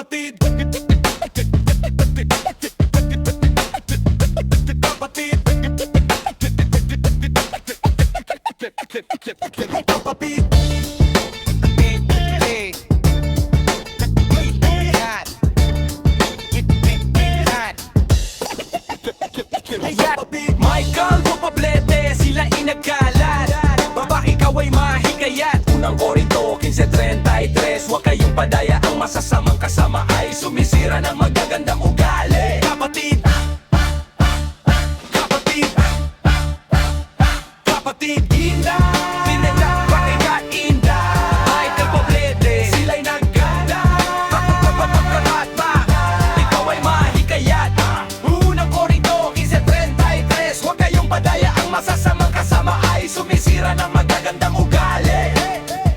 Kapatid, kapatid, kapatid. Michael Bupablete, sila inagkalat. Baba ikaw ay mahikayat. Unang Korinto 15:33. Huwag kayong padaya, ang masasamang kasama ay sumisira ng magagandang ugali. Kapatid, kapatid, kapatid, inda, pinagda, pakikat, inda. Michael Bupablete, sila'y nagkala. Kapagkakatba, ikaw ay mahikayat. Unang Korinto 15:33. Huwag kayong padaya, ang masasamang kasama ay sumisira ng magagandang ugali.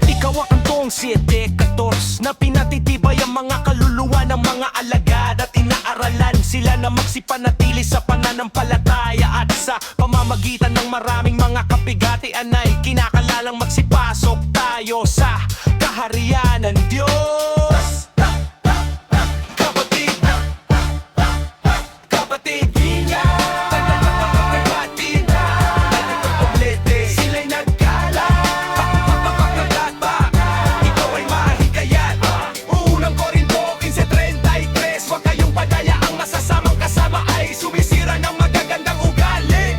Ikaw ang kantong 7:14 na pinatitibay ang mga kaluluwa ng mga alagad at inaaralan sila na magsipanatili sa pananampalataya at sa pamamagitan ng maraming mga kapigatian ay kinakalalang magsipasok tayo sa kaharian ng Diyos. Kapatid, kapatid, ingat. Kapatid, Bupablete, sila'y nagkala. Kapagkakatba, ikaw ay mahikayat. Unang Korinto 15:33. Huwag kayong padaya, ang masasamang kasama ay sumisira ng magagandang ugali.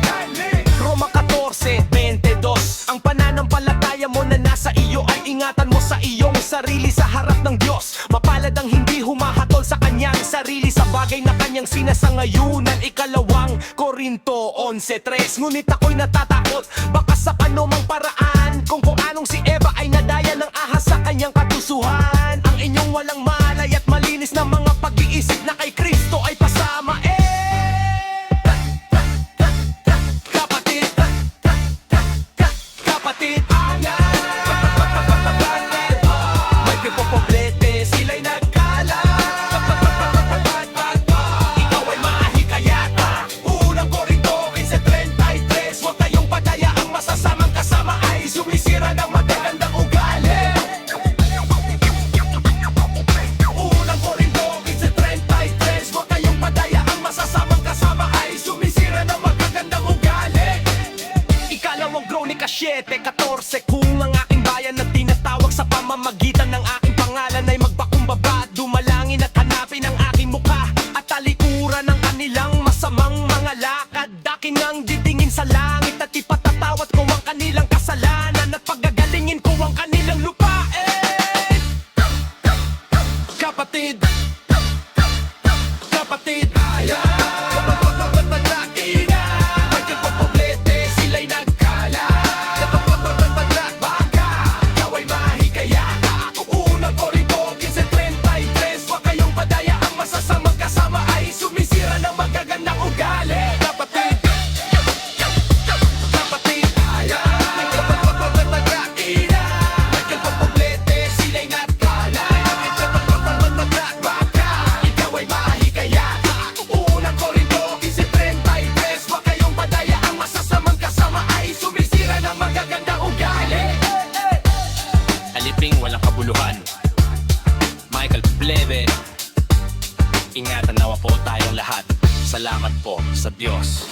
Roma 14:22. Ang pananampalataya mo na nasa iyo ay ingatan mo sa iyong sarili sa harap ng Diyos. Mapalad ang hindi humahatol sa kanyang sarili sa bagay na kanyang sinasangayunan. Ikalawang Korinto 11:3. Ngunit ako'y natatakot, baka sa anumang paraan, kung anong si Eva ay nadaya ng ahas sa kanyang katusuhan. Ang inyong walang malay at malinis na mga pag-iisip na kay Kristo ay pasama kapatid, kapatid, Michael Bupablete, sila'y nagkala. Ikaw ay mahikayat. Unang Korinto 15:33. Huwag kayong padaya, ang masasamang kasama ay sumisira ng magagandang ugali. Unang Korinto 15:33. Huwag kayong padaya, ang masasamang kasama ay sumisira ng magagandang ugali. Ikalawang Kronika 7:14. Kung ang aking bayan na tinatawag sa pamamagitan ng aking pangalan ay magpakumbaba, dumalangin at hanapin ang aking mukha at talikuran ng kanilang masamang mga lakad, akin ang didingin sa langit at ipatatawad ko ang kanilang kasalanan at pagagalingin ko ang kanilang lupain. Kapatid, kapatid, Michael Bupablete, sila'y nagkala. Ikaw ay mahikayat. Unang Korinto 15:33. Huwag kayong padaya, ang masasamang kasama ay sumisira ng magagandang ugali. Kapatid, kapatid, Michael Bupablete, sila'y nagkala. Ikaw ay mahikayat. Unang Korinto 15:33. Huwag kayong padaya, ang masasamang kasama ay sumisira ng magagandang ugali. Aliping walang kabuluhan, Michael Bupablete. Ingatan nawa po tayong lahat. Salamat po sa Diyos.